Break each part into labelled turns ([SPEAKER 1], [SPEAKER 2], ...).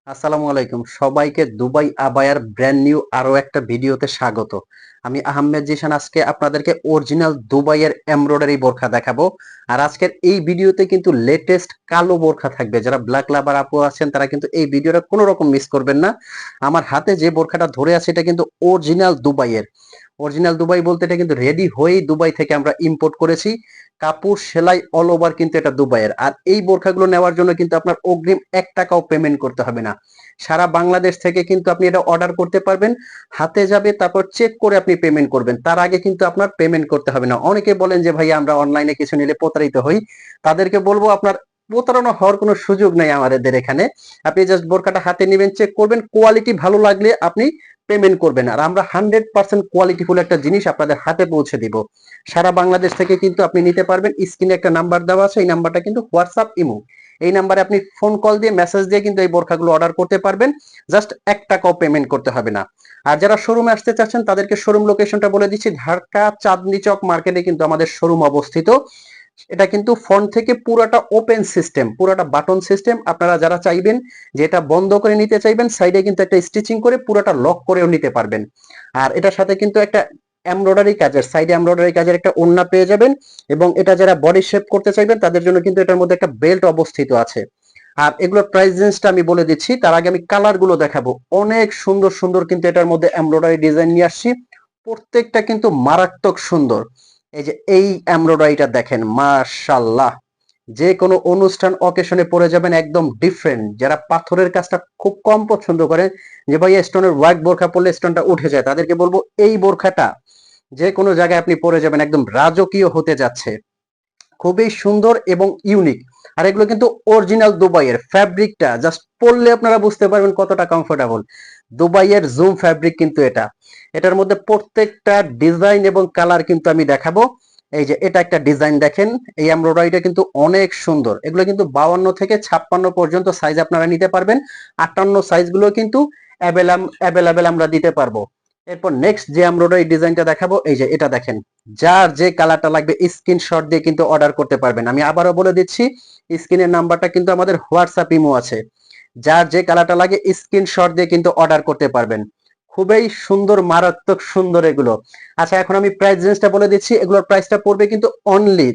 [SPEAKER 1] আসসালামু আলাইকুম, সবাইকে দুবাই আবায়ার ব্র্যান্ড নিউ আরো একটা ভিডিওতে স্বাগত। আমি আহমেদ জিশান আজকে আপনাদেরকে অরিজিনাল দুবাইয়ের এমব্রয়ডারি বোরখা দেখাবো। আর আজকের এই ভিডিওতে কিন্তু লেটেস্ট কালো বোরখা থাকবে। যারা ব্ল্যাক লাভার আপু আছেন তারা কিন্তু এই ভিডিওটা কোনো রকম মিস করবেন না। আমার হাতে যে বোরখাটা ধরে আছে এটা কিন্তু অরিজিনাল দুবাইয়ের। অরিজিনাল দুবাই বলতে এটা কিন্তু রেডি হয়েই দুবাই থেকে আমরা ইম্পোর্ট করেছি। কাপড় সেলাই অল ওভার কিন্তু এটা দুবাইয়ের। আর এই বোরখাগুলো নেওয়ার জন্য কিন্তু আপনার অগ্রিম 1 টাকাও পেমেন্ট করতে হবে না। সারা বাংলাদেশ থেকে কিন্তু আপনি এটা অর্ডার করতে পারবেন। হাতে যাবে, তারপর চেক করে আপনি পেমেন্ট করবেন। তার আগে কিন্তু আপনার পেমেন্ট করতে হবে না। অনেকে বলেন যে ভাই আমরা অনলাইনে কিছু নিলে প্রতারিত হই। তাদেরকে বলবো আপনার প্রতারণা হওয়ার কোনো সুযোগ নেই আমাদের এখানে। আপনি জাস্ট বোরকাটা হাতে নেবেন, চেক করবেন, কোয়ালিটি ভালো লাগলে আপনি পেমেন্ট করবেন। আর আমরা 100% কোয়ালিটিফুল একটা জিনিস আপনাদের হাতে পৌঁছে দিব। সারা বাংলাদেশ থেকে কিন্তু আপনি নিতে পারবেন। স্ক্রিনে একটা নাম্বার দেওয়া আছে, এই নাম্বারটা কিন্তু হোয়াটসঅ্যাপ ইমো। এই নাম্বারে আপনি ফোন কল দিয়ে মেসেজ দিয়ে কিন্তু এই বোরখাগুলো অর্ডার করতে পারবেন। জাস্ট 1 টাকাও পেমেন্ট করতে হবে না। আর যারা শোরুমে আসতে চাচ্ছেন তাদেরকে শোরুম লোকেশনটা বলে দিচ্ছি। ঢাকা চাঁদনি চক মার্কেটে কিন্তু আমাদের শোরুম অবস্থিত। এটা কিন্তু ফ্রন্ট থেকে পুরাটা ওপেন সিস্টেম, পুরাটা বাটন সিস্টেম। আপনারা যারা চাইবেন যে এটা বন্ধ করে নিতে চাইবেন, সাইডে কিন্তু একটা স্টিচিং করে পুরাটা লক করেও নিতে পারবেন। আর এটার সাথে কিন্তু একটা এমব্রয়ডারি কাজের, সাইডে এমব্রয়ডারি কাজের একটা ওড়না পেয়ে যাবেন। এবং এটা যারা বডি শেপ করতে চাইবেন তাদের জন্য কিন্তু এটার মধ্যে একটা বেল্ট অবস্থিত আছে। আর এগুলোর প্রাইস রেঞ্জটা আমি বলে দিচ্ছি, তার আগে আমি কালার গুলো দেখাবো। অনেক সুন্দর সুন্দর কিন্তু এটার মধ্যে এমব্রয়ডারি ডিজাইন নিয়ে আসছি। প্রত্যেকটা কিন্তু মারাত্মক সুন্দর। এই যে এই এমব্রয়ডারিটা দেখেন, মাশাআল্লাহ। যে কোনো অনুষ্ঠান অকেশনে পরে যাবেন, একদম ডিফারেন্ট। যারা পাথরের কাজটা খুব কম পছন্দ করেন, যে ভাই স্টোনের ওয়ার্ক বোরখা পরলে স্টোনটা উঠে যায়, তাদেরকে বলবো এই বোরখাটা যে কোনো জায়গায় আপনি পরে যাবেন, একদম রাজকীয় হতে যাচ্ছে। খুবই সুন্দর এবং ইউনিক। আর এগুলো কিন্তু অরিজিনাল দুবাইয়ের। ফ্যাব্রিকটা জাস্ট পরলে আপনারা বুঝতে পারবেন কতটা কমফোর্টেবল। দুবাইয়ের জুম ফ্যাব্রিক কিন্তু এটা। এটার মধ্যে প্রত্যেকটা ডিজাইন এবং কালার কিন্তু আমি দেখাবো। এই যে এটা একটা ডিজাইন দেখেন, এই এমব্রয়ডারিটা কিন্তু অনেক সুন্দর। এগুলো কিন্তু 52 থেকে 56 পর্যন্ত সাইজ আপনারা নিতে পারবেন। 58 সাইজগুলো কিন্তু অ্যাভেলেবেল আমরা দিতে পারবো। এরপর নেক্সট যে এমব্রয়ডারি ডিজাইনটা দেখাবো, এই যে এটা দেখেন। যার যে কালারটা লাগবে স্ক্রিনশট দিয়ে কিন্তু অর্ডার করতে পারবেন। আমি আবারও বলে দিচ্ছি, স্ক্রিনের নাম্বারটা কিন্তু আমাদের হোয়াটসঅ্যাপ ইমো আছে। যার যে কালারটা লাগে স্ক্রিনশট দিয়ে কিন্তু অর্ডার করতে পারবেন। খুবই সুন্দর, মারাত্মক সুন্দর এগুলো। আচ্ছা, এখন আমি প্রাইস রেঞ্জটা বলে দিচ্ছি। এগুলোর প্রাইসটা পড়বে কিন্তু অনলি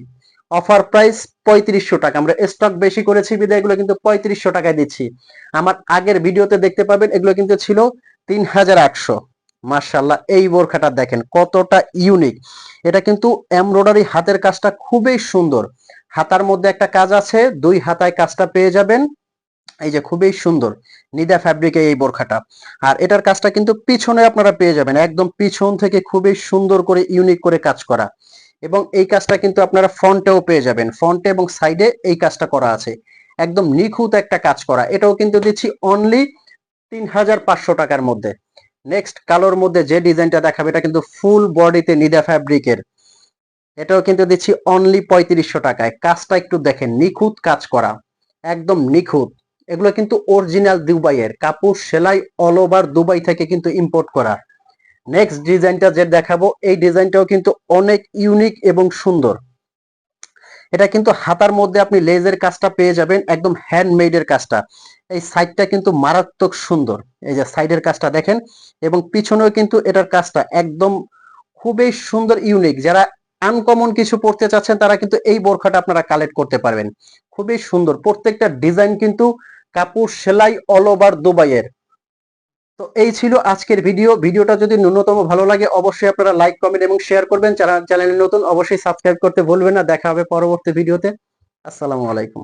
[SPEAKER 1] অফার প্রাইস 3500 টাকা। আমরা স্টক বেশি করেছি বিধায় এগুলো কিন্তু 3500 টাকায় দিচ্ছি। আমার আগের ভিডিওতে দেখতে পাবেন এগুলো কিন্তু ছিল 3800। মাশাআল্লাহ, এই বোরখাটা দেখেন কতটা ইউনিক। এটা কিন্তু এমব্রয়ডারি হাতের কাজটা খুবই সুন্দর। হাতার মধ্যে একটা কাজ আছে, দুই হাতায় কাজটা পেয়ে যাবেন। এই যে খুবই সুন্দর নিদা ফ্যাব্রিকে এই বোরখাটা। আর এটার কাজটা কিন্তু পিছনে আপনারা পেয়ে যাবেন, একদম পিছন থেকে খুবই সুন্দর করে ইউনিক করে কাজ করা। এবং এই কাজটা কিন্তু আপনারা ফ্রন্টেও পেয়ে যাবেন। ফ্রন্টে এবং সাইডে এই কাজটা করা আছে, একদম নিখুঁত একটা কাজ করা। এটাও কিন্তু দিচ্ছি অনলি 3500 টাকার মধ্যে। নেক্সট কালোর মধ্যে যে ডিজাইনটা দেখাবে এটা কিন্তু ফুল বডিতে নিদা ফ্যাব্রিকের। এটাও কিন্তু দিচ্ছি অনলি 3500 টাকায়। কাজটা একটু দেখেন, নিখুঁত কাজ করা, একদম নিখুঁত। এগুলো কিন্তু অরিজিনাল দুবাইয়ের কাপড়, সেলাই অল ওভার দুবাই থেকে কিন্তু ইম্পোর্ট করা। নেক্সট ডিজাইনটা যে দেখাবো, এই ডিজাইনটাও কিন্তু অনেক ইউনিক এবং সুন্দর। এটা কিন্তু হাতার মধ্যে আপনি লেজের কাজটা পেয়ে যাবেন, একদম হ্যান্ডমেড এর কাজটা। এই সাইডটা কিন্তু মারাত্মক সুন্দর। এই যে সাইডের কাজটা দেখেন, এবং পিছনেও কিন্তু এটার কাজটা একদম খুবই সুন্দর, ইউনিক। যারা আনকমন কিছু পড়তে চাচ্ছেন তারা কিন্তু এই বোরখাটা আপনারা কালেক্ট করতে পারবেন। খুবই সুন্দর প্রত্যেকটা ডিজাইন কিন্তু কাপড় সেলাই অল ওভার দুবাইয়ের। তো এই ছিল আজকের ভিডিও। ভিডিওটা যদি ন্যূনতম ভালো লাগে অবশ্যই আপনারা লাইক, কমেন্ট এবং শেয়ার করবেন। চ্যানেলে নতুন অবশ্যই সাবস্ক্রাইব করতে ভুলবেন না। দেখা হবে পরবর্তী ভিডিওতে। আসসালামু আলাইকুম।